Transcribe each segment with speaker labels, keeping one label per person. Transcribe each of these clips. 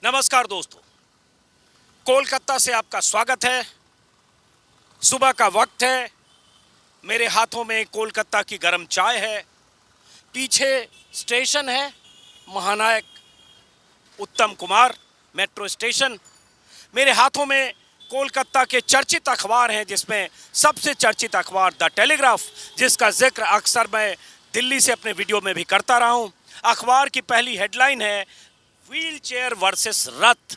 Speaker 1: नमस्कार दोस्तों, कोलकाता से आपका स्वागत है। सुबह का वक्त है। मेरे हाथों में कोलकाता की गर्म चाय है। पीछे स्टेशन है महानायक उत्तम कुमार मेट्रो स्टेशन। मेरे हाथों में कोलकाता के चर्चित अखबार हैं, जिसमें सबसे चर्चित अखबार द टेलीग्राफ, जिसका जिक्र अक्सर मैं दिल्ली से अपने वीडियो में भी करता रहा हूं। अखबार की पहली हेडलाइन है व्हील चेयर वर्सेस रथ,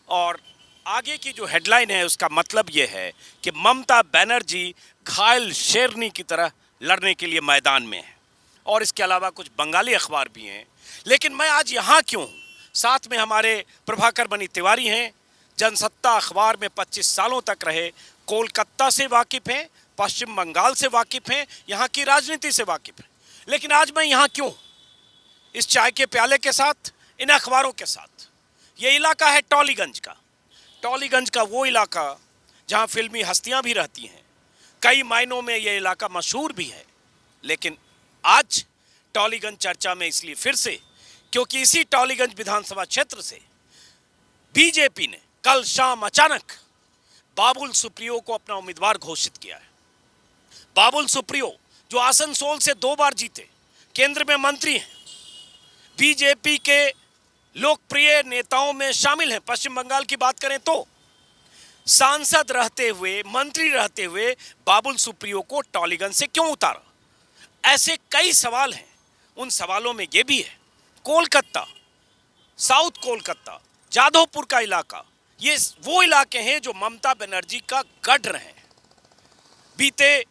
Speaker 1: और आगे की जो हेडलाइन है उसका मतलब ये है कि ममता बनर्जी घायल शेरनी की तरह लड़ने के लिए मैदान में है। और इसके अलावा कुछ बंगाली अखबार भी हैं। लेकिन मैं आज यहाँ क्यों हूँ? साथ में हमारे प्रभाकर मणि तिवारी हैं, जनसत्ता अखबार में 25 सालों तक रहे, कोलकाता से वाकिफ हैं, पश्चिम बंगाल से वाकिफ हैं, यहाँ की राजनीति से वाकिफ हैं। लेकिन आज मैं यहाँ क्यों? इस चाय के प्याले के साथ, इन अखबारों के साथ। ये इलाका है टॉलीगंज का। टॉलीगंज का वो इलाका जहाँ फिल्मी हस्तियाँ भी रहती हैं। कई मायनों में ये इलाका मशहूर भी है। लेकिन आज टॉलीगंज चर्चा में इसलिए फिर से, क्योंकि इसी टॉलीगंज विधानसभा क्षेत्र से बीजेपी ने कल शाम अचानक बाबुल सुप्रियो को अपना उम्मीदवार घोषित किया है। बाबुल सुप्रियो जो आसनसोल से 2 बार जीते, केंद्र में मंत्री हैं, बीजेपी के लोकप्रिय नेताओं में शामिल हैं। पश्चिम बंगाल की बात करें तो सांसद रहते हुए, मंत्री रहते हुए बाबुल सुप्रियो को टॉलीगंज से क्यों उतारा? ऐसे कई सवाल हैं। उन सवालों में यह भी है, कोलकाता, साउथ कोलकाता, जाधवपुर का इलाका, ये वो इलाके हैं जो ममता बनर्जी का गढ़ रहे हैं। बीते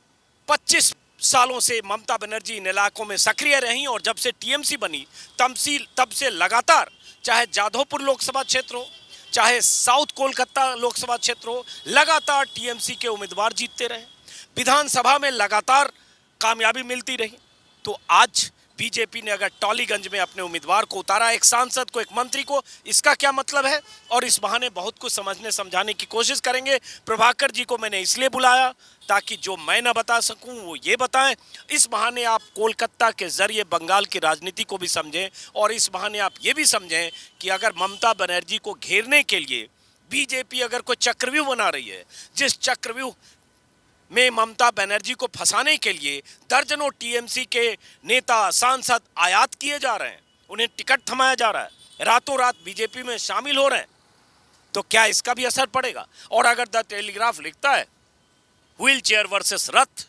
Speaker 1: 25 सालों से ममता बनर्जी इन इलाकों में सक्रिय रही, और जब से टीएमसी बनी तब से लगातार, चाहे जाधवपुर लोकसभा क्षेत्र हो, चाहे साउथ कोलकाता लोकसभा क्षेत्र हो, लगातार टीएमसी के उम्मीदवार जीतते रहे। विधानसभा में लगातार कामयाबी मिलती रही। तो आज बीजेपी ने अगर टॉलीगंज में अपने उम्मीदवार को उतारा, एक सांसद को, एक मंत्री को, इसका क्या मतलब है? और इस बहाने बहुत कुछ समझने समझाने की कोशिश करेंगे। प्रभाकर जी को मैंने इसलिए बुलाया ताकि जो मैं ना बता सकूं वो ये बताएं। इस बहाने आप कोलकाता के जरिए बंगाल की राजनीति को भी समझें, और इस बहाने आप ये भी समझें कि अगर ममता बनर्जी को घेरने के लिए बीजेपी अगर कोई चक्रव्यूह बना रही है, जिस चक्रव्यूह में ममता बनर्जी को फंसाने के लिए दर्जनों टीएमसी के नेता, सांसद आयात किए जा रहे हैं, उन्हें टिकट थमाया जा रहा है, रातों रात बीजेपी में शामिल हो रहे हैं, तो क्या इसका भी असर पड़ेगा? और अगर द टेलीग्राफ लिखता है व्हील चेयर वर्सेस रथ,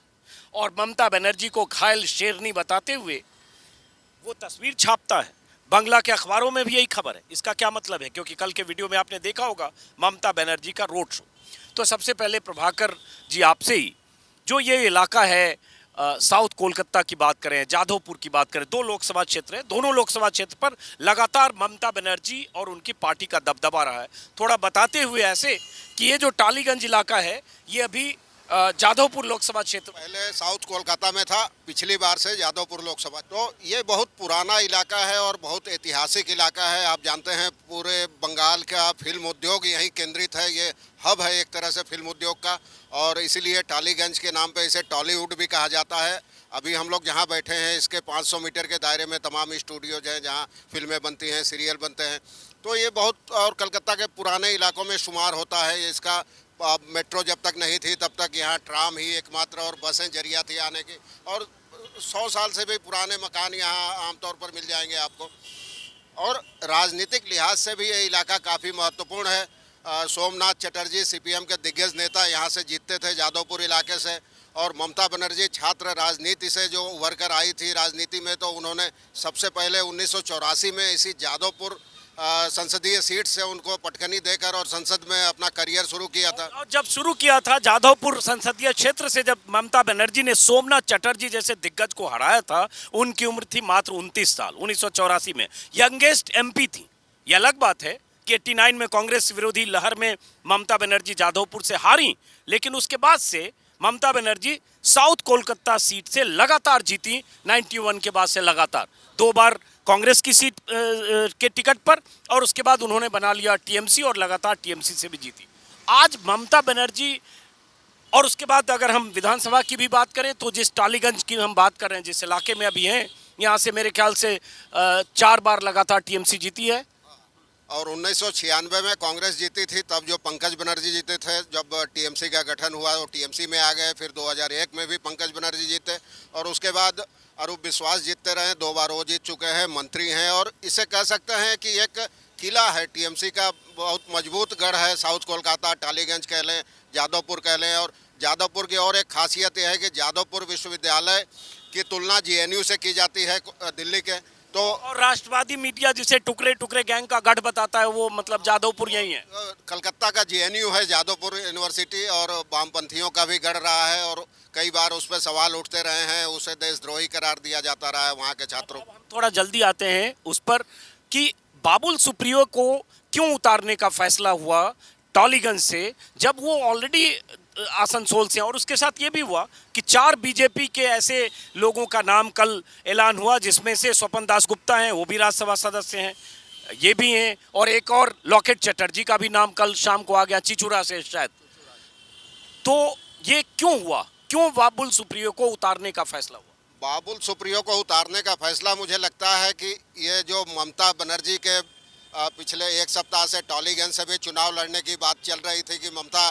Speaker 1: और ममता बनर्जी को घायल शेरनी बताते हुए वो तस्वीर छापता है, बंगला के अखबारों में भी यही खबर है, इसका क्या मतलब है? क्योंकि कल के वीडियो में आपने देखा होगा ममता बनर्जी का रोड शो। तो सबसे पहले प्रभाकर जी आपसे ही, जो ये इलाका है साउथ कोलकाता की बात करें, जाधवपुर की बात करें, 2 लोकसभा क्षेत्र है, दोनों लोकसभा क्षेत्र पर लगातार ममता बनर्जी और उनकी पार्टी का दबदबा रहा है। थोड़ा बताते हुए ऐसे कि ये जो टॉलीगंज इलाका है ये अभी जाधवपुर लोकसभा क्षेत्र
Speaker 2: पहले साउथ कोलकाता में था, पिछली बार से जाधवपुर लोकसभा। तो ये बहुत पुराना इलाका है और बहुत ऐतिहासिक इलाका है। आप जानते हैं पूरे बंगाल का फिल्म उद्योग यहीं केंद्रित है। ये हब है एक तरह से फिल्म उद्योग का, और इसीलिए टॉलीगंज के नाम पे इसे टॉलीवुड भी कहा जाता है। अभी हम लोग जहाँ बैठे हैं इसके 500 मीटर के दायरे में तमाम स्टूडियोज हैं जहाँ फिल्में बनती हैं, सीरियल बनते हैं। तो ये बहुत, और कलकत्ता के पुराने इलाकों में शुमार होता है। इसका मेट्रो जब तक नहीं थी तब तक यहाँ ट्राम ही एकमात्र और बसें जरिया थी आने की, और 100 साल से भी पुराने मकान यहाँ आमतौर पर मिल जाएंगे आपको। और राजनीतिक लिहाज से भी ये इलाका काफ़ी महत्वपूर्ण है। सोमनाथ चटर्जी सीपीएम के दिग्गज नेता यहाँ से जीतते थे जादवपुर इलाके से, और ममता बनर्जी छात्र राजनीति से जो उभर कर आई थी राजनीति में, तो उन्होंने सबसे पहले 1984 में इसी जादवपुर संसदीय सीट से उनको पटकनी देकर और संसद में अपना करियर शुरू किया था।
Speaker 1: और जब शुरू किया था जाधवपुर संसदीय क्षेत्र से, जब ममता बनर्जी ने सोमनाथ चटर्जी जैसे दिग्गज को हराया था, उनकी उम्र थी मात्र 29 साल। 1984 में यंगेस्ट एमपी थी। ये अलग बात है कि 89 में कांग्रेस विरोधी लहर में ममता बनर्जी जाधवपुर से हारी, लेकिन उसके बाद से ममता बनर्जी साउथ कोलकाता सीट से लगातार जीती। 91 के बाद से लगातार 2 बार कांग्रेस की सीट के टिकट पर, और उसके बाद उन्होंने बना लिया टीएमसी, और लगातार टीएमसी से भी जीती। आज ममता बनर्जी, और उसके बाद अगर हम विधानसभा की भी बात करें तो जिस टॉलीगंज की हम बात कर रहे हैं, जिस इलाके में अभी हैं, यहाँ से मेरे ख्याल से 4 बार लगातार टीएमसी जीती है।
Speaker 2: और 1996 में कांग्रेस जीती थी, तब जो पंकज बनर्जी जीते थे। जब टीएमसी का गठन हुआ वो टीएमसी में आ गए। फिर 2001 में भी पंकज बनर्जी जीते और उसके बाद अरूप विश्वास जीतते रहे। 2 बार वो जीत चुके हैं, मंत्री हैं और इसे कह सकते हैं कि एक किला है टीएमसी का, बहुत मजबूत गढ़ है। साउथ कोलकाता, टालीगंज कह लें, जादवपुर कह लें। और जादवपुर की और एक खासियत यह है कि जादवपुर विश्वविद्यालय की तुलना जेएनयू से की जाती है दिल्ली के। तो
Speaker 1: और राष्ट्रवादी मीडिया जिसे टुकड़े टुकड़े गैंग का गढ़ बताता है वो मतलब जादवपुर यही है।
Speaker 2: कलकत्ता का जेएनयू है जादवपुर यूनिवर्सिटी और वामपंथियों का भी गढ़ रहा है और कई बार उस पर सवाल उठते रहे हैं। उसे देशद्रोही करार दिया जाता रहा है वहाँ के छात्रों को।
Speaker 1: हम थोड़ा जल्दी आते हैं उस पर कि बाबुल सुप्रियो को क्यों उतारने का फैसला हुआ टॉलीगंज से, जब वो ऑलरेडी आसनसोल से हैं। और उसके साथ ये भी हुआ कि 4 बीजेपी के ऐसे लोगों का नाम कल ऐलान हुआ जिसमें से स्वपन दास गुप्ता हैं, वो भी राज्यसभा सदस्य हैं, ये भी हैं, और एक और लॉकेट चटर्जी का भी नाम कल शाम को आ गया, चिचुरा से शायद। तो ये क्यों हुआ, क्यों बाबुल सुप्रियो को उतारने का फैसला हुआ?
Speaker 2: बाबुल सुप्रियो को उतारने का फैसला मुझे लगता है कि ये जो ममता बनर्जी के पिछले 1 सप्ताह से टॉलीगंज से भी चुनाव लड़ने की बात चल रही थी कि ममता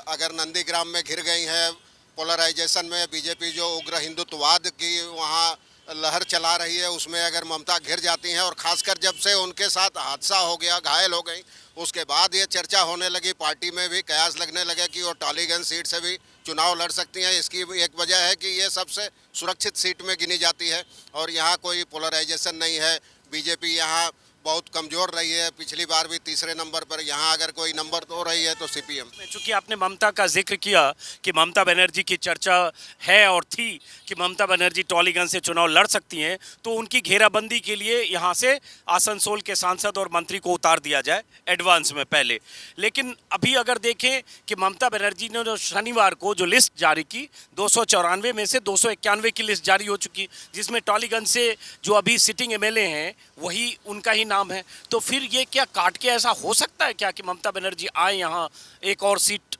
Speaker 2: अगर नंदीग्राम में घिर गई है, पोलराइजेशन में बीजेपी जो उग्र हिंदुत्ववाद की वहाँ लहर चला रही है उसमें अगर ममता घिर जाती हैं और ख़ासकर जब से उनके साथ हादसा हो गया, घायल हो गई, उसके बाद ये चर्चा होने लगी, पार्टी में भी कयास लगने लगे कि वो टॉलीगंज सीट से भी चुनाव लड़ सकती हैं। इसकी एक वजह है कि ये सबसे सुरक्षित सीट में गिनी जाती है और यहाँ कोई पोलराइजेशन नहीं है। बीजेपी यहाँ बहुत कमज़ोर रही है, पिछली बार भी तीसरे नंबर पर, यहाँ अगर कोई नंबर तो रही है तो सीपीएम।
Speaker 1: चूंकि आपने ममता का जिक्र किया कि ममता बनर्जी की चर्चा है और थी कि ममता बनर्जी टॉलीगंज से चुनाव लड़ सकती हैं, तो उनकी घेराबंदी के लिए यहाँ से आसनसोल के सांसद और मंत्री को उतार दिया जाए एडवांस में पहले। लेकिन अभी अगर देखें कि ममता बनर्जी ने जो शनिवार को जो लिस्ट जारी की, 294 में से 291 की लिस्ट जारी हो चुकी, जिसमें टॉलीगंज से जो अभी सिटिंग एमएलए हैं वही उनका ही नाम है। तो फिर ये क्या काट के ऐसा हो सकता है क्या कि ममता बनर्जी आए यहाँ एक और सीट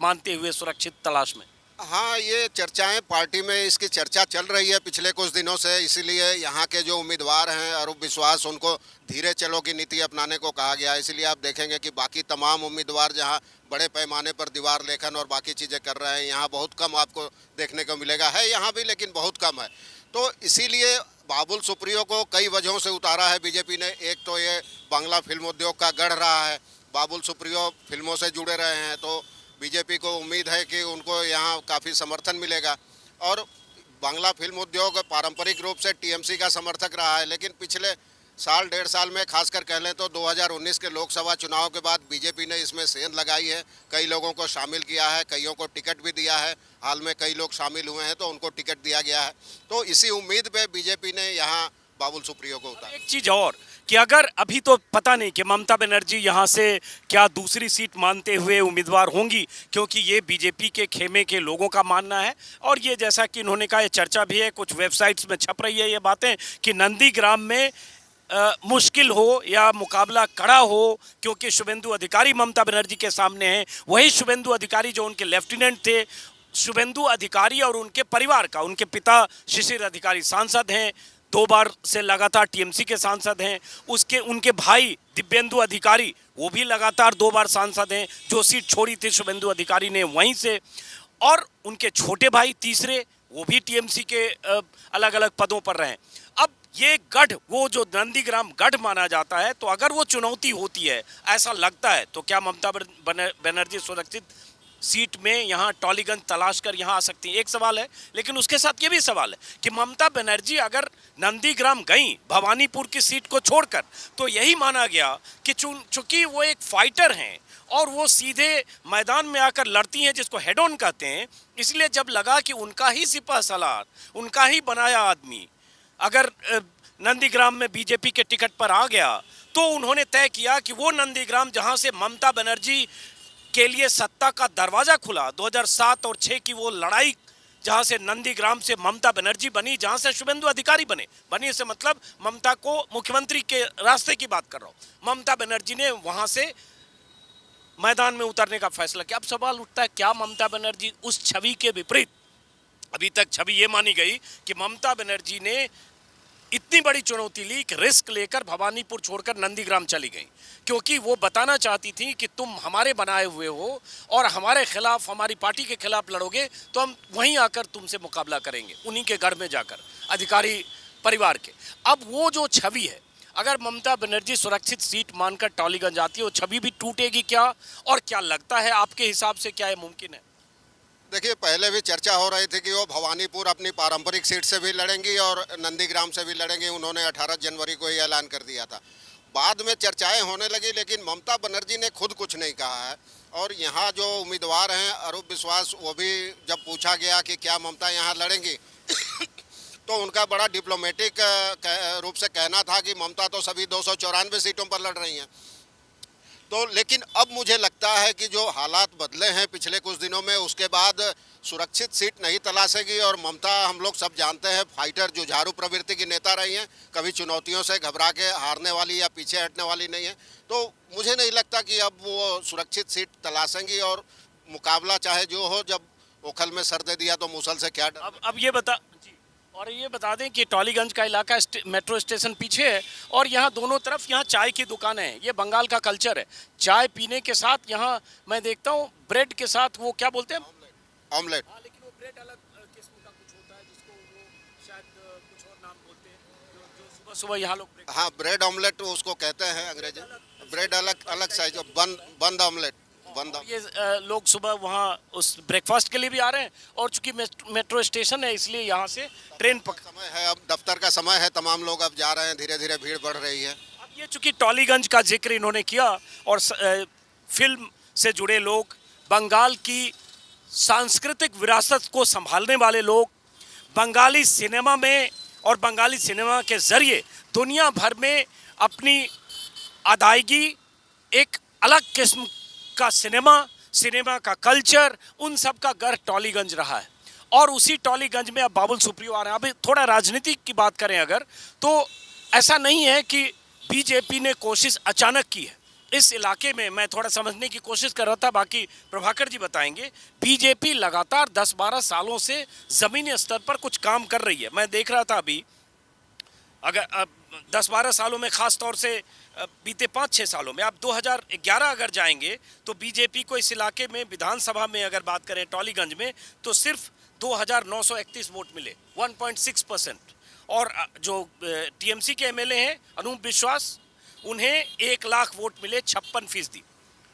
Speaker 1: मानते हुए सुरक्षित तलाश में?
Speaker 2: हाँ, ये चर्चाएं पार्टी में इसकी चर्चा चल रही है पिछले कुछ दिनों से, इसीलिए यहाँ के जो उम्मीदवार हैं अरूप विश्वास, उनको धीरे चलो की नीति अपनाने को कहा गया है। इसलिए आप देखेंगे कि बाकी तमाम उम्मीदवार जहाँ बड़े पैमाने पर दीवार लेखन और बाकी चीज़ें कर रहे हैं, यहाँ बहुत कम आपको देखने को मिलेगा। है यहाँ भी लेकिन बहुत कम है। तो इसीलिए बाबुल सुप्रियो को कई वजहों से उतारा है बीजेपी ने। एक तो ये बांग्ला फिल्म उद्योग का गढ़ रहा है, बाबुल सुप्रियो फिल्मों से जुड़े रहे हैं, तो बीजेपी को उम्मीद है कि उनको यहाँ काफ़ी समर्थन मिलेगा। और बांग्ला फिल्म उद्योग पारंपरिक रूप से टीएमसी का समर्थक रहा है, लेकिन पिछले साल 1.5 साल में खासकर कह लें तो 2019 के लोकसभा चुनाव के बाद बीजेपी ने इसमें सेंध लगाई है, कई लोगों को शामिल किया है, कईयों को टिकट भी दिया है। हाल में कई लोग शामिल हुए हैं तो उनको टिकट दिया गया है। तो इसी उम्मीद पे बीजेपी ने यहाँ बाबुल सुप्रियो को उतारा।
Speaker 1: एक चीज और कि अगर अभी तो पता नहीं कि ममता बनर्जी यहाँ से क्या दूसरी सीट मानते हुए उम्मीदवार होंगी, क्योंकि ये बीजेपी के खेमे के लोगों का मानना है। और ये जैसा कि इन्होंने कहा, ये चर्चा भी है, कुछ वेबसाइट्स में छप रही है ये बातें कि नंदीग्राम में मुश्किल हो या मुकाबला कड़ा हो, क्योंकि शुभेंदु अधिकारी ममता बनर्जी के सामने हैं। वही शुभेंदु अधिकारी जो उनके लेफ्टिनेंट थे, शुभेंदु अधिकारी और उनके परिवार का, उनके पिता शिशिर अधिकारी सांसद हैं, 2 बार से लगातार टीएमसी के सांसद हैं। उसके उनके भाई दिव्येंदु अधिकारी वो भी लगातार 2 बार सांसद हैं, जो सीट छोड़ी थी शुभेंदु अधिकारी ने वहीं से। और उनके छोटे भाई तीसरे, वो भी टीएमसी के अलग अलग पदों पर रहे। अब ये गढ़, वो जो नंदीग्राम गढ़ माना जाता है, तो अगर वो चुनौती होती है, ऐसा लगता है, तो क्या ममता बनर्जी सुरक्षित सीट में यहाँ टॉलीगंज तलाश कर यहाँ आ सकती है? एक सवाल है। लेकिन उसके साथ ये भी सवाल है कि ममता बनर्जी अगर नंदीग्राम गई भवानीपुर की सीट को छोड़कर, तो यही माना गया कि चूंकि वो एक फाइटर हैं और वो सीधे मैदान में आकर लड़ती हैं, जिसको हेड ऑन कहते हैं, इसलिए जब लगा कि उनका ही सिपह सलार, उनका ही बनाया आदमी अगर नंदीग्राम में बीजेपी के टिकट पर आ गया, तो उन्होंने तय किया कि वो नंदीग्राम जहां से ममता बनर्जी के लिए सत्ता का दरवाजा खुला, 2007 और 6 की वो लड़ाई, जहां से नंदीग्राम से ममता बनर्जी बनी, जहां से शुभेंदु अधिकारी बनी से मतलब ममता को मुख्यमंत्री के रास्ते की बात कर रहा हूं, ममता बनर्जी ने वहां से मैदान में उतरने का फैसला किया। अब सवाल उठता है, क्या ममता बनर्जी उस छवि के विपरीत, अभी तक छवि ये मानी गई कि ममता बनर्जी ने इतनी बड़ी चुनौती ली कि रिस्क लेकर भवानीपुर छोड़कर नंदीग्राम चली गई, क्योंकि वो बताना चाहती थी कि तुम हमारे बनाए हुए हो और हमारे खिलाफ, हमारी पार्टी के खिलाफ लड़ोगे तो हम वहीं आकर तुमसे मुकाबला करेंगे, उन्हीं के घर में जाकर, अधिकारी परिवार के। अब वो जो छवि है, अगर ममता बनर्जी सुरक्षित सीट मानकर टॉलीगंज आती है, वो छवि भी टूटेगी क्या, और क्या लगता है आपके हिसाब से क्या ये मुमकिन है?
Speaker 2: देखिए, पहले भी चर्चा हो रही थी कि वो भवानीपुर अपनी पारंपरिक सीट से भी लड़ेंगी और नंदीग्राम से भी लड़ेंगी। उन्होंने 18 जनवरी को ही ऐलान कर दिया था। बाद में चर्चाएं होने लगी, लेकिन ममता बनर्जी ने खुद कुछ नहीं कहा है। और यहाँ जो उम्मीदवार हैं अरूप विश्वास, वो भी जब पूछा गया कि क्या ममता यहाँ लड़ेंगी तो उनका बड़ा डिप्लोमेटिक रूप से कहना था कि ममता तो सभी 294 सीटों पर लड़ रही हैं। तो लेकिन अब मुझे लगता है कि जो हालात बदले हैं पिछले कुछ दिनों में, उसके बाद सुरक्षित सीट नहीं तलाशेगी। और ममता, हम लोग सब जानते हैं, फाइटर, जुझारू प्रवृत्ति की नेता रही हैं, कभी चुनौतियों से घबरा के हारने वाली या पीछे हटने वाली नहीं है। तो मुझे नहीं लगता कि अब वो सुरक्षित सीट तलाशेंगी, और मुकाबला चाहे जो हो, जब ओखल में सर दे दिया तो मूसल से क्या डर।
Speaker 1: अब ये बता जी, और ये बता दें कि टॉलीगंज का इलाका मेट्रो स्टेशन पीछे है, और यहाँ दोनों तरफ यहाँ चाय की दुकानें हैं। ये बंगाल का कल्चर है, चाय पीने के साथ यहाँ मैं देखता हूँ ब्रेड के साथ वो क्या बोलते हैं,
Speaker 2: ऑमलेट।
Speaker 1: हाँ, लेकिन वो ब्रेड अलग किस्म का कुछ होता है, जिसको वो शायद कुछ और नाम बोलते हैं, जो सुबह सुबह यहाँ लोग
Speaker 2: हाँ, ब्रेड ऑमलेट उसको कहते हैं अंग्रेजी। ब्रेड अलग अलग साइज, बंद ऑमलेट।
Speaker 1: ये लोग सुबह वहाँ उस ब्रेकफास्ट के लिए भी आ रहे हैं, और चूंकि मेट्रो स्टेशन है इसलिए यहाँ से ट्रेन
Speaker 2: समय है, अब दफ्तर का समय है, तमाम लोग अब जा रहे हैं, धीरे धीरे भीड़ बढ़ रही है।
Speaker 1: अब ये चूंकि टॉलीगंज का जिक्र इन्होंने किया, और फिल्म से जुड़े लोग, बंगाल की सांस्कृतिक विरासत को संभालने वाले लोग, बंगाली सिनेमा में और बंगाली सिनेमा के जरिए दुनिया भर में अपनी अदायगी, एक अलग किस्म का सिनेमा का कल्चर, उन सब का घर टॉलीगंज रहा है। और उसी टॉलीगंज में अब बाबुल सुप्रियो आ रहे हैं। अभी थोड़ा राजनीति की बात करें अगर, तो ऐसा नहीं है कि बीजेपी ने कोशिश अचानक की है इस इलाके में। मैं थोड़ा समझने की कोशिश कर रहा था, बाकी प्रभाकर जी बताएंगे। बीजेपी लगातार 10-12 सालों से जमीनी स्तर पर कुछ काम कर रही है। मैं देख रहा था अभी, अगर 10-12 सालों में, खास तौर से बीते 5-6 सालों में, आप 2011 अगर जाएंगे तो बीजेपी को इस इलाके में विधानसभा में अगर बात करें टॉलीगंज में, तो सिर्फ 2931 वोट मिले, 1.6%। और जो टीएमसी के एमएलए हैं अनूप विश्वास, उन्हें 1 लाख वोट मिले, 56%।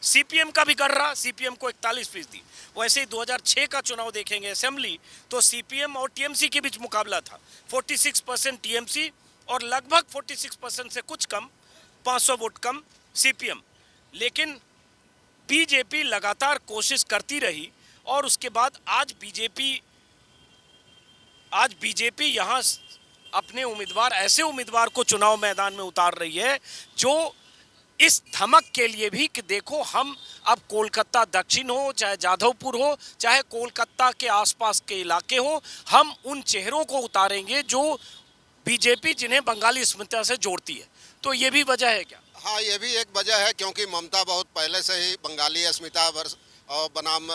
Speaker 1: सीपीएम का भी कर रहा, सीपीएम को 41%। वैसे ही 2006 का चुनाव देखेंगे असेंबली, तो सीपीएम और टीएमसी के बीच मुकाबला था, 46% टीएमसी और लगभग 46% से कुछ कम, 500 वोट कम सीपीएम। लेकिन बीजेपी लगातार कोशिश करती रही, और उसके बाद आज बीजेपी यहाँ अपने उम्मीदवार, ऐसे उम्मीदवार को चुनाव मैदान में उतार रही है जो इस धमक के लिए भी कि देखो, हम अब कोलकाता दक्षिण हो, चाहे जाधवपुर हो, चाहे कोलकाता के आसपास के इलाके हो, हम उन चेहरों को उतारेंगे जो बीजेपी जिन्हें बंगाली अस्मिता से जोड़ती है। तो ये भी वजह है क्या?
Speaker 2: हाँ, ये भी एक वजह है, क्योंकि ममता बहुत पहले से ही बंगाली अस्मिता और बनाम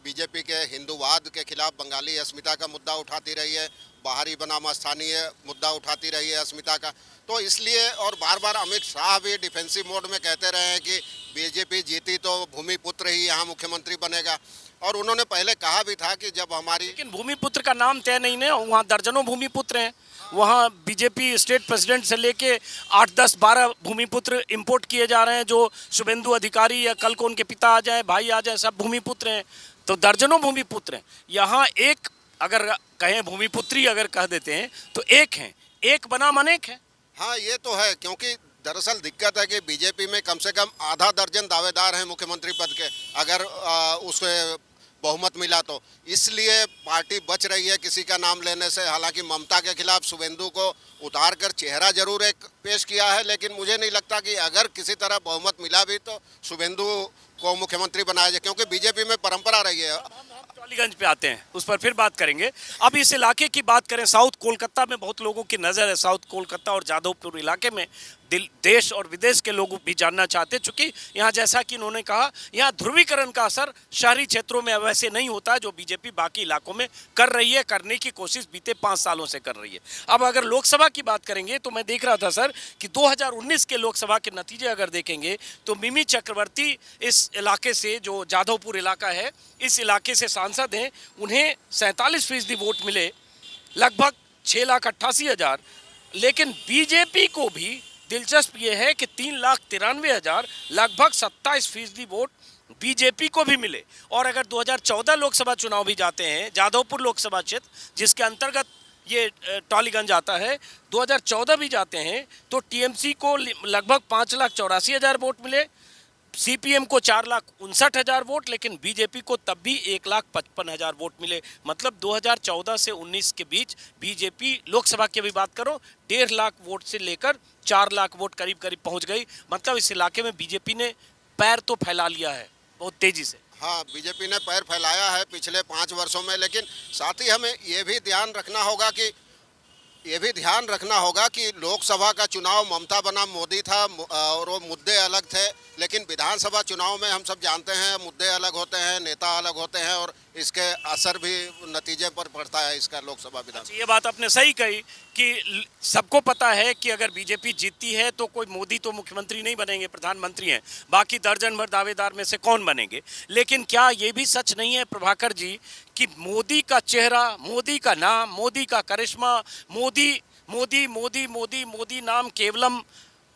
Speaker 2: बीजेपी के हिंदूवाद के खिलाफ बंगाली अस्मिता का मुद्दा उठाती रही है, बाहरी बनाम स्थानीय मुद्दा उठाती रही है अस्मिता का। तो इसलिए, और बार बार अमित शाह भी डिफेंसिव मोड में कहते रहे हैं कि बीजेपी जीती तो भूमिपुत्र ही यहाँ मुख्यमंत्री बनेगा। और उन्होंने पहले कहा भी था कि जब हमारी,
Speaker 1: लेकिन भूमिपुत्र का नाम तय नहीं है, वहाँ दर्जनों भूमिपुत्र हैं। वहाँ बीजेपी स्टेट प्रेसिडेंट से लेके 8, 10, 12 भूमिपुत्र इंपोर्ट किए जा रहे हैं, जो शुभेंदु अधिकारी या कल को उनके पिता आ जाए, भाई आ जाए, सब भूमिपुत्र हैं। तो दर्जनों भूमिपुत्र हैं। यहाँ एक अगर कहें भूमिपुत्री अगर कह देते हैं तो एक हैं, एक बनाम अनेक है।
Speaker 2: हाँ, ये तो है, क्योंकि दरअसल दिक्कत है कि बीजेपी में कम से कम आधा दर्जन दावेदार हैं मुख्यमंत्री पद के, अगर उसे बहुमत मिला तो। इसलिए पार्टी बच रही है किसी का नाम लेने से। हालांकि ममता के खिलाफ शुभेंदु को उतार कर चेहरा जरूर एक पेश किया है, लेकिन मुझे नहीं लगता कि अगर किसी तरह बहुमत मिला भी तो शुभेंदु को मुख्यमंत्री बनाया जाए, क्योंकि बीजेपी में परंपरा रही है।
Speaker 1: टॉलीगंज पे आते हैं, उस पर फिर बात करेंगे। अब इस इलाके की बात करें, साउथ कोलकाता में बहुत लोगों की नज़र है, साउथ कोलकाता और जादवपुर इलाके में देश और विदेश के लोग भी जानना चाहते हैं, चूंकि यहाँ जैसा कि उन्होंने कहा, यहाँ ध्रुवीकरण का असर शहरी क्षेत्रों में वैसे नहीं होता जो बीजेपी बाकी इलाकों में कर रही है, करने की कोशिश बीते 5 सालों से कर रही है। अब अगर लोकसभा की बात करेंगे तो मैं देख रहा था सर कि 2019 के लोकसभा के नतीजे अगर देखेंगे तो मिमी चक्रवर्ती इस इलाके से, जो जाधवपुर इलाका है, इस इलाके से सांसद हैं, उन्हें 47% वोट मिले, लगभग 6,88,000। लेकिन बीजेपी को भी दिलचस्प ये है कि 3,93,000, लगभग 27% वोट बीजेपी को भी मिले। और अगर 2014 लोकसभा चुनाव भी जाते हैं, जाधवपुर लोकसभा क्षेत्र जिसके अंतर्गत ये टॉलीगंज आता है, 2014 भी जाते हैं तो टीएमसी को लगभग 5,84,000 वोट मिले, सीपीएम को 4,59,000 वोट, लेकिन बीजेपी को तब भी 1,55,000 वोट मिले। मतलब 2014 से 19 के बीच बीजेपी, लोकसभा की भी बात करो, 1.5 लाख वोट से लेकर 4 लाख वोट करीब करीब पहुंच गई। मतलब इस इलाके में बीजेपी ने पैर तो फैला लिया है बहुत तेजी से।
Speaker 2: हाँ, बीजेपी ने पैर फैलाया है पिछले 5 वर्षों में, लेकिन साथ ही हमें ये भी ध्यान रखना होगा कि लोकसभा का चुनाव ममता बनाम मोदी था और वो मुद्दे अलग थे, लेकिन विधानसभा चुनाव में हम सब जानते हैं मुद्दे अलग होते हैं, नेता अलग होते हैं और इसके असर भी नतीजे पर पड़ता है इसका लोकसभा विधानसभा।
Speaker 1: ये बात आपने सही कही कि सबको पता है कि अगर बीजेपी जीतती है तो कोई मोदी तो मुख्यमंत्री नहीं बनेंगे, प्रधानमंत्री हैं, बाकी दर्जन भर दावेदार में से कौन बनेंगे। लेकिन क्या ये भी सच नहीं है प्रभाकर जी कि मोदी का चेहरा, मोदी का नाम, मोदी का करिश्मा, मोदी मोदी मोदी मोदी मोदी नाम केवलम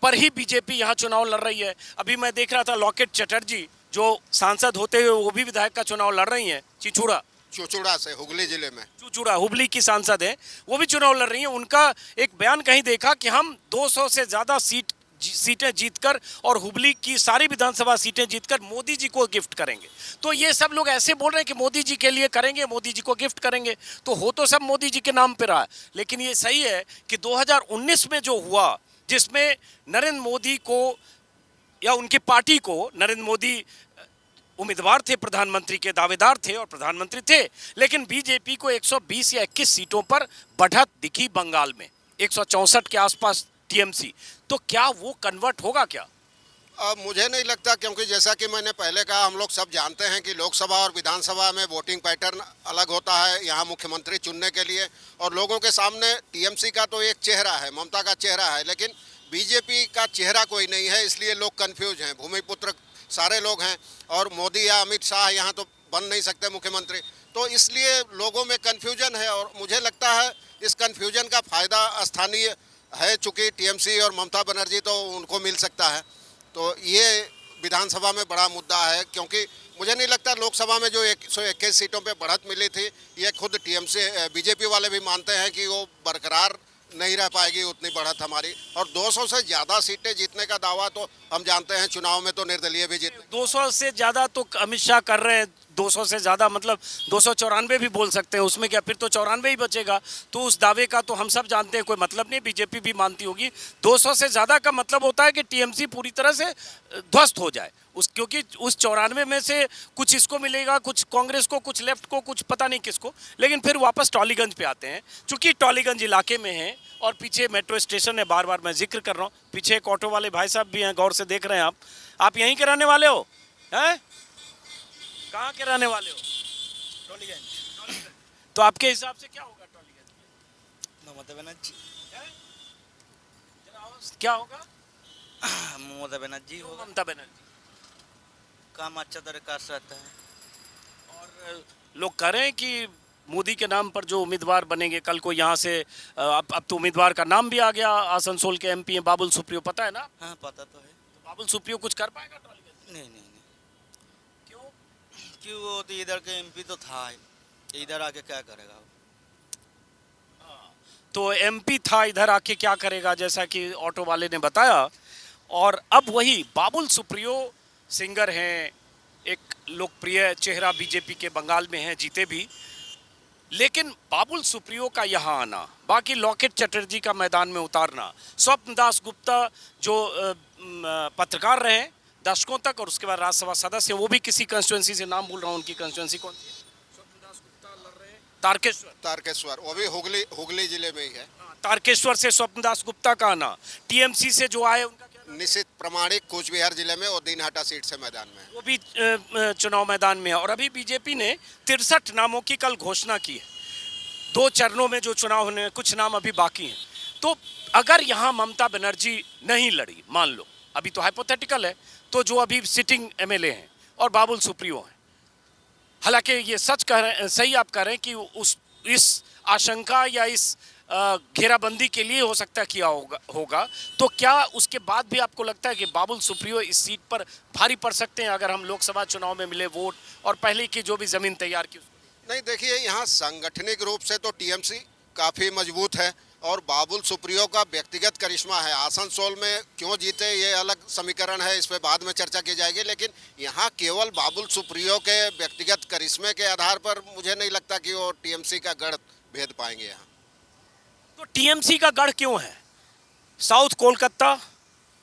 Speaker 1: पर ही बीजेपी यहाँ चुनाव लड़ रही है। अभी मैं देख रहा था लॉकेट चटर्जी जो सांसद होते हुए वो भी विधायक का चुनाव लड़ रही हैं,
Speaker 2: चुचुड़ा से, हुगली जिले में,
Speaker 1: चुचुड़ा हुबली की सांसद है, वो भी चुनाव लड़ रही हैं। उनका एक बयान कहीं देखा कि हम 200 से ज्यादा सीटें जीतकर और हुबली की सारी विधानसभा सीटें जीतकर मोदी जी को गिफ्ट करेंगे। तो ये सब लोग ऐसे बोल रहे हैं कि मोदी जी के लिए करेंगे, मोदी जी को गिफ्ट करेंगे, तो हो तो सब मोदी जी के नाम पे रहा है। लेकिन ये सही है कि 2019 में जो हुआ, जिसमें नरेंद्र मोदी को या उनकी पार्टी को, नरेंद्र मोदी उम्मीदवार थे, प्रधानमंत्री के दावेदार थे और प्रधानमंत्री थे, लेकिन बीजेपी को 120 या 21 सीटों पर बढ़त दिखी बंगाल में, 164 के आसपास टीएमसी। तो क्या वो कन्वर्ट होगा क्या?
Speaker 2: मुझे नहीं लगता, क्योंकि जैसा कि मैंने पहले कहा, हम लोग सब जानते हैं कि लोकसभा और विधानसभा में वोटिंग पैटर्न अलग होता है। यहाँ मुख्यमंत्री चुनने के लिए और लोगों के सामने टीएमसी का तो एक चेहरा है, ममता का चेहरा है, लेकिन बीजेपी का चेहरा कोई नहीं है, इसलिए लोग कंफ्यूज हैं। भूमिपुत्र सारे लोग हैं और मोदी या अमित शाह यहाँ तो बन नहीं सकते मुख्यमंत्री, तो इसलिए लोगों में कन्फ्यूजन है। और मुझे लगता है इस कन्फ्यूजन का फायदा स्थानीय है, चूँकि टीएमसी और ममता बनर्जी तो उनको मिल सकता है। तो ये विधानसभा में बड़ा मुद्दा है, क्योंकि मुझे नहीं लगता लोकसभा में जो 121 सीटों पे बढ़त मिली थी, ये खुद टीएमसी बीजेपी वाले भी मानते हैं कि वो बरकरार नहीं रह पाएगी उतनी बढ़त हमारी। और 200 से ज़्यादा सीटें जीतने का दावा तो हम जानते हैं, चुनाव में तो निर्दलीय भी जीत।
Speaker 1: 200 से ज़्यादा तो अमित शाह कर रहे हैं, 200 से ज़्यादा मतलब 294 भी बोल सकते हैं, उसमें क्या फिर तो 94 ही बचेगा। तो उस दावे का तो हम सब जानते हैं कोई मतलब नहीं, बीजेपी भी मानती होगी। 200 से ज़्यादा का मतलब होता है कि टीएमसी पूरी तरह से ध्वस्त हो जाए, क्योंकि उस 94 में से कुछ इसको मिलेगा, कुछ कांग्रेस को, कुछ लेफ्ट को, कुछ पता नहीं किसको। लेकिन फिर वापस टॉलीगंज पे आते हैं, चूंकि टॉलीगंज इलाके में है और पीछे मेट्रो स्टेशन है, बार बार मैं जिक्र कर रहा हूँ। पीछे एक ऑटो वाले भाई साहब भी हैं, गौर से देख रहे हैं आप यहीं के रहने वाले हो? हैं, कहाँ के रहने वाले हो? टॉलीगंज। तो आपके हिसाब से क्या होगा टॉलीगंज में?
Speaker 3: ममता बनर्जी।
Speaker 1: क्या होगा?
Speaker 3: ममता बनर्जी होगा।
Speaker 1: ममता बनर्जी
Speaker 3: काम अच्छा तरीका से रहता है।
Speaker 1: और लोग कह रहे हैं कि मोदी के नाम पर जो उम्मीदवार बनेंगे कल को यहाँ से, अब तो उम्मीदवार का नाम भी आ गया, आसनसोल के एमपी हैं बाबुल सुप्रियो, पता है ना?
Speaker 3: हाँ पता तो है।
Speaker 1: तो बाबुल सुप्रियो कुछ कर पाएगा टॉलीगंज?
Speaker 3: नहीं नहीं नहीं।
Speaker 1: क्यों?
Speaker 3: क्यों, वो तो इधर के एमपी तो था ही, इधर आके क्या करेगा वो?
Speaker 1: तो एमपी था, इधर आके क्या करेगा, जैसा कि ऑटो वाले ने बताया। और अब वही बाबुल सुप्रियो सिंगर हैं, एक लोकप्रिय चेहरा बीजेपी के बंगाल में है, जीते भी। लेकिन बाबुल सुप्रियो का यहाँ आना, बाकी लॉकेट चटर्जी का मैदान में उतारना, स्वप्न दास गुप्ता जो पत्रकार रहे दशकों तक और उसके बाद राज्यसभा सदस्य, वो भी किसी कंस्टिट्यूंसी से, नाम भूल रहा हूँ उनकी कंस्टिट्यूंसी कौन सी है, स्वप्न दास गुप्ता लड़ रहे हैं तारकेश्वर,
Speaker 2: वो भी हुगली जिले में ही है।
Speaker 1: तारकेश्वर से स्वप्नदास गुप्ता का आना, टीएमसी से जो आए उनका क्या,
Speaker 2: निश्चित प्रमाणिक कूच बिहार जिले में और दीनहाटा सीट से मैदान में है।
Speaker 1: वो भी चुनाव मैदान में है। और अभी बीजेपी ने 63 नामों की कल घोषणा की है। 2 चरणों में जो चुनाव होने हैं, कुछ नाम अभी बाकी हैं। तो अगर यहाँ ममता बनर्जी नहीं लड़ी, मान लो अभी तो हाइपोथेटिकल है, तो जो अभी सिटिंग एमएलए हैं और बाबुल सुप्रियो हैं, हालांकि ये सच कह रहे हैं, सही आप कह रहे हैं कि इस आशंका या इस घेराबंदी के लिए हो सकता है किया होगा, तो क्या उसके बाद भी आपको लगता है कि बाबुल सुप्रियो इस सीट पर भारी पड़ सकते हैं अगर हम लोकसभा चुनाव में मिले वोट और पहले की जो भी जमीन तैयार की?
Speaker 2: नहीं, देखिए यहाँ सांगठनिक रूप से तो टीएमसी काफ़ी मजबूत है और बाबुल सुप्रियो का व्यक्तिगत करिश्मा है। आसनसोल में क्यों जीते ये अलग समीकरण है, इस पे बाद में चर्चा की जाएगी, लेकिन यहाँ केवल बाबुल सुप्रियो के व्यक्तिगत करिश्मे के आधार पर मुझे नहीं लगता कि वो टीएमसी का गढ़ भेद पाएंगे यहाँ।
Speaker 1: तो टीएमसी का गढ़ क्यों है? साउथ कोलकाता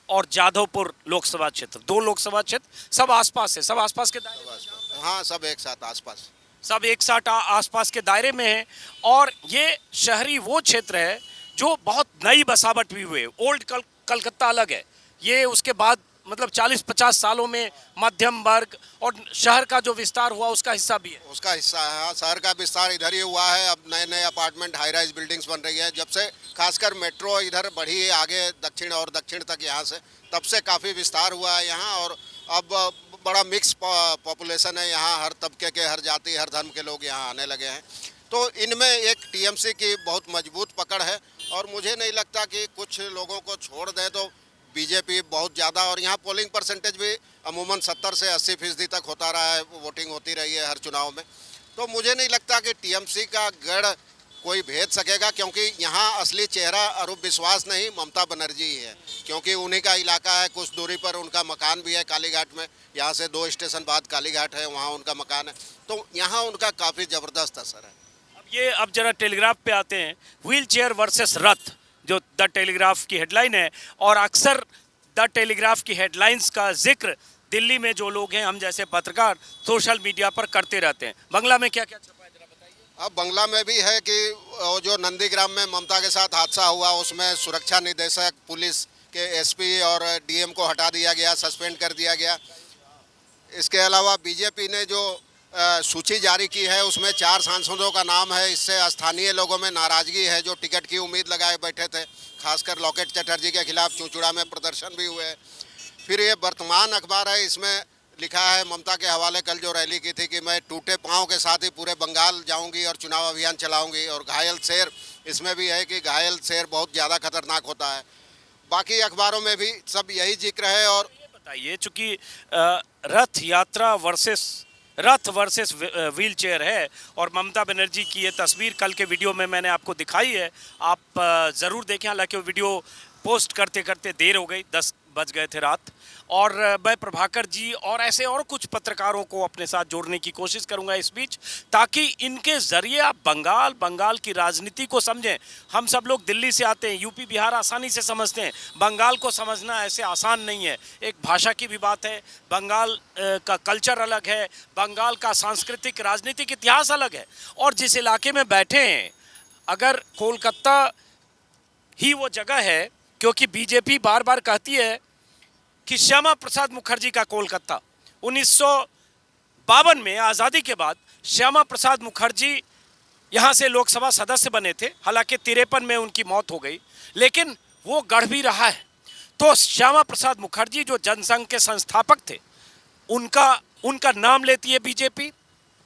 Speaker 1: और जादवपुर लोकसभा क्षेत्र, 2 लोकसभा क्षेत्र सब आसपास है, सब आसपास के दायरे में।
Speaker 2: हाँ, सब एक साथ आसपास,
Speaker 1: सब एक साथ आसपास के दायरे में है। और ये शहरी वो क्षेत्र है जो बहुत नई बसावट भी हुए। ओल्ड कलकत्ता अलग है, ये उसके बाद मतलब 40-50 सालों में मध्यम वर्ग और शहर का जो विस्तार हुआ उसका हिस्सा भी है।
Speaker 2: उसका हिस्सा है। हाँ, शहर का विस्तार इधर ही हुआ है। अब नए नए अपार्टमेंट, हाई राइज बिल्डिंग्स बन रही है। जब से खासकर मेट्रो इधर बढ़ी है आगे दक्षिण तक यहाँ से, तब से काफ़ी विस्तार हुआ है यहाँ। और अब बड़ा मिक्स पॉपुलेशन है यहाँ, हर तबके के, हर जाति, हर धर्म के लोग यहाँ आने लगे हैं। तो इनमें एक टीएमसी की बहुत मजबूत पकड़ है और मुझे नहीं लगता कि कुछ लोगों को छोड़ दें तो बीजेपी बहुत ज़्यादा। और यहाँ पोलिंग परसेंटेज भी अमूमन 70 से 80% तक होता रहा है, वोटिंग होती रही है हर चुनाव में। तो मुझे नहीं लगता कि टीएमसी का गढ़ कोई भेद सकेगा, क्योंकि यहाँ असली चेहरा अरूप विश्वास नहीं, ममता बनर्जी ही है, क्योंकि उन्हीं का इलाका है। कुछ दूरी पर उनका मकान भी है कालीघाट में, यहाँ से 2 स्टेशन बाद कालीघाट है, वहाँ उनका मकान है। तो यहाँ उनका काफ़ी ज़बरदस्त असर है।
Speaker 1: अब जरा टेलीग्राफ पे आते हैं, व्हील चेयर वर्सेस रथ, जो द टेलीग्राफ की हेडलाइन है। और अक्सर द टेलीग्राफ की हेडलाइंस का जिक्र दिल्ली में जो लोग हैं, हम जैसे पत्रकार, सोशल मीडिया पर करते रहते हैं। बंगला में क्या क्या छपा है जरा बताइए।
Speaker 2: अब बंगला में भी है कि जो नंदीग्राम में ममता के साथ हादसा हुआ, उसमें सुरक्षा निदेशक, पुलिस के एसपी और डीएम को हटा दिया गया, सस्पेंड कर दिया गया। इसके अलावा बीजेपी ने जो सूची जारी की है उसमें 4 सांसदों का नाम है। इससे स्थानीय लोगों में नाराजगी है जो टिकट की उम्मीद लगाए बैठे थे, खासकर लॉकेट चटर्जी के खिलाफ चूचूड़ा में प्रदर्शन भी हुए। फिर ये वर्तमान अखबार है, इसमें लिखा है ममता के हवाले कल जो रैली की थी कि मैं टूटे पाँव के साथ ही पूरे बंगाल जाऊंगी और चुनाव अभियान चलाऊंगी। और घायल शेर, इसमें भी है कि घायल शेर बहुत ज़्यादा खतरनाक होता है। बाकी अखबारों में भी सब यही जिक्र है। और
Speaker 1: बताइए, चूंकि रथ वर्सेस व्हील चेयर है और ममता बनर्जी की ये तस्वीर कल के वीडियो में मैंने आपको दिखाई है, आप ज़रूर देखें। हालांकि वो वीडियो पोस्ट करते करते देर हो गई, 10 बज गए थे रात। और मैं प्रभाकर जी और ऐसे और कुछ पत्रकारों को अपने साथ जोड़ने की कोशिश करूंगा इस बीच, ताकि इनके ज़रिए आप बंगाल की राजनीति को समझें। हम सब लोग दिल्ली से आते हैं, यूपी बिहार आसानी से समझते हैं, बंगाल को समझना ऐसे आसान नहीं है। एक भाषा की भी बात है, बंगाल का कल्चर अलग है, बंगाल का सांस्कृतिक राजनीतिक इतिहास अलग है। और जिस इलाके में बैठे हैं, अगर कोलकाता ही वो जगह है, क्योंकि बीजेपी बार बार कहती है कि श्यामा प्रसाद मुखर्जी का कोलकाता, 1952 में आज़ादी के बाद श्यामा प्रसाद मुखर्जी यहाँ से लोकसभा सदस्य बने थे। हालांकि 53 में उनकी मौत हो गई, लेकिन वो गढ़ भी रहा है। तो श्यामा प्रसाद मुखर्जी जो जनसंघ के संस्थापक थे, उनका नाम लेती है बीजेपी।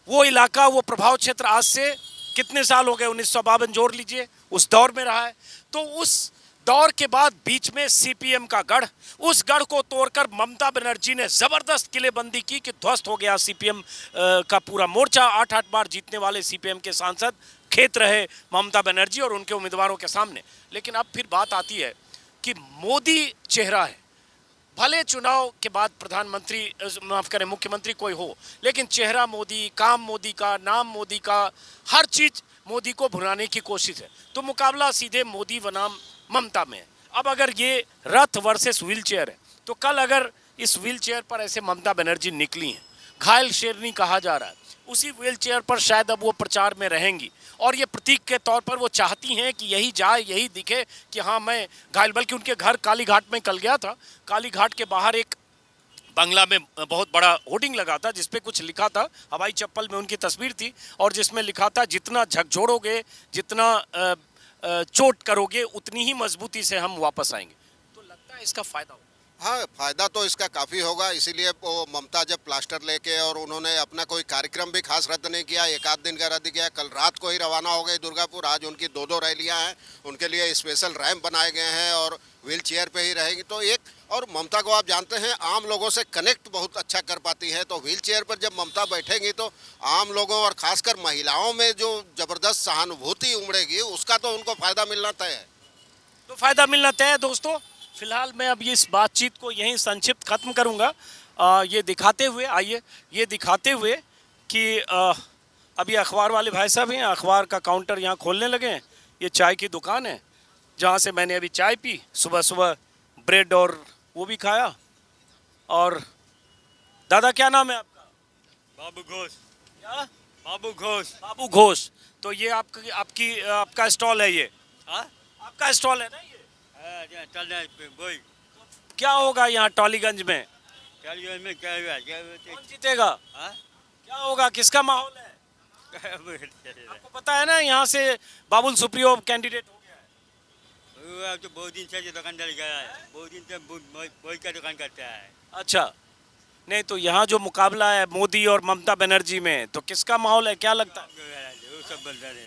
Speaker 1: वो इलाका, वो प्रभाव क्षेत्र आज से कितने साल हो गए, 1952 जोड़ लीजिए, उस दौर में रहा है। तो उस दौर के बाद बीच में सीपीएम का गढ़, उस गढ़ को तोड़कर ममता बनर्जी ने जबरदस्त किलेबंदी की कि ध्वस्त हो गया सीपीएम का पूरा मोर्चा। 8-8 बार जीतने वाले सीपीएम के सांसद खेत रहे ममता बनर्जी और उनके उम्मीदवारों के सामने। लेकिन अब फिर बात आती है कि मोदी चेहरा है, भले चुनाव के बाद प्रधानमंत्री, माफ करें, मुख्यमंत्री कोई हो, लेकिन चेहरा मोदी, काम मोदी का, नाम मोदी का, हर चीज मोदी को भुनाने की कोशिश है। तो मुकाबला सीधे मोदी बनाम ममता में है। अब अगर ये रथ वर्सेस व्हील चेयर है, तो कल अगर इस व्हील चेयर पर ऐसे ममता बनर्जी निकली हैं, घायल शेरनी कहा जा रहा है, उसी व्हील चेयर पर शायद अब वो प्रचार में रहेंगी और ये प्रतीक के तौर पर वो चाहती हैं कि यही जाए, यही दिखे कि हाँ मैं घायल। बल्कि उनके घर कालीघाट में कल गया था, कालीघाट के बाहर एक बंगला में बहुत बड़ा होर्डिंग लगा था जिसपे कुछ लिखा था, हवाई चप्पल में उनकी तस्वीर थी और जिसमें लिखा था जितना झकझोड़ोगे, जितना चोट करोगे, उतनी ही मजबूती से हम वापस आएंगे। तो लगता है इसका फायदा होगा।
Speaker 2: हाँ, फायदा तो इसका काफ़ी होगा, इसीलिए वो ममता जब प्लास्टर लेके और उन्होंने अपना कोई कार्यक्रम भी खास रद्द नहीं किया, एक आध दिन का रद्द किया, कल रात को ही रवाना हो गई दुर्गापुर। आज उनकी दो रैलियां हैं, उनके लिए स्पेशल रैंप बनाए गए हैं और व्हील चेयर पे ही रहेंगी। तो एक और ममता को आप जानते हैं आम लोगों से कनेक्ट बहुत अच्छा कर पाती है, तो व्हील चेयर पर जब ममता बैठेंगी तो आम लोगों और खासकर महिलाओं में जो ज़बरदस्त सहानुभूति उमड़ेगी उसका तो उनको फ़ायदा मिलना तय है।
Speaker 1: तो फायदा मिलना तय है दोस्तों। फिलहाल मैं अब इस बातचीत को यहीं संक्षिप्त खत्म करूंगा, ये दिखाते हुए, आइए ये दिखाते हुए कि अभी अखबार वाले भाई साहब हैं, अखबार का काउंटर यहाँ खोलने लगे हैं। ये चाय की दुकान है जहाँ से मैंने अभी चाय पी, सुबह सुबह ब्रेड और वो भी खाया। और दादा क्या नाम है आपका?
Speaker 3: बाबू घोष।
Speaker 1: क्या?
Speaker 3: बाबू घोष।
Speaker 1: बाबू घोष। तो ये आपका स्टॉल है, ये
Speaker 3: हाँ?
Speaker 1: आपका स्टॉल है ना ये?
Speaker 3: चलना वही
Speaker 1: क्या होगा यहाँ टॉलीगंज में?
Speaker 3: चलिए में क्या हुआ?
Speaker 1: कौन जीतेगा?
Speaker 3: हाँ?
Speaker 1: क्या होगा, किसका माहौल है? आपको पता है ना यहाँ से बाबुल सुप्रियो कैंडिडेट हो गया है।
Speaker 3: तो बहुत दिन से दुकानदार गया है, बहुत दिन से वही का दुकान करता है।
Speaker 1: अच्छा, नहीं तो यहाँ जो मुकाबला है मोदी और ममता बनर्जी में, तो किसका माहौल है, क्या लगता है?
Speaker 3: वो सब बनता नहीं।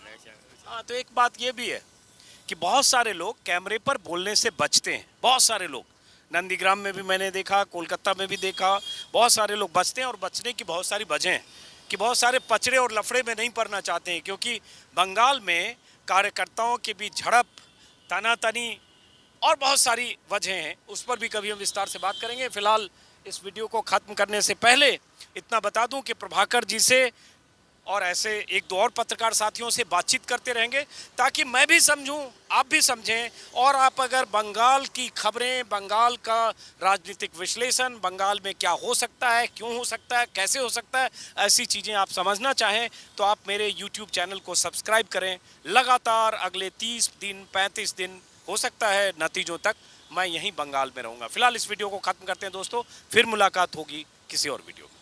Speaker 1: हाँ, तो एक बात ये भी है कि बहुत सारे लोग कैमरे पर बोलने से बचते हैं। बहुत सारे लोग, नंदीग्राम में भी मैंने देखा, कोलकाता में भी देखा, बहुत सारे लोग बचते हैं। और बचने की बहुत सारी वजह हैं कि बहुत सारे पचड़े और लफड़े में नहीं पड़ना चाहते हैं, क्योंकि बंगाल में कार्यकर्ताओं के बीच झड़प, तनातनी और बहुत सारी वजह हैं। उस पर भी कभी हम विस्तार से बात करेंगे। फिलहाल इस वीडियो को ख़त्म करने से पहले इतना बता दूं कि प्रभाकर जी से और ऐसे एक दो और पत्रकार साथियों से बातचीत करते रहेंगे ताकि मैं भी समझूं, आप भी समझें। और आप अगर बंगाल की खबरें, बंगाल का राजनीतिक विश्लेषण, बंगाल में क्या हो सकता है, क्यों हो सकता है, कैसे हो सकता है, ऐसी चीज़ें आप समझना चाहें तो आप मेरे YouTube चैनल को सब्सक्राइब करें। लगातार अगले 30 दिन 35 दिन हो सकता है नतीजों तक मैं यहीं बंगाल में रहूँगा। फिलहाल इस वीडियो को ख़त्म करते हैं दोस्तों, फिर मुलाकात होगी किसी और वीडियो में।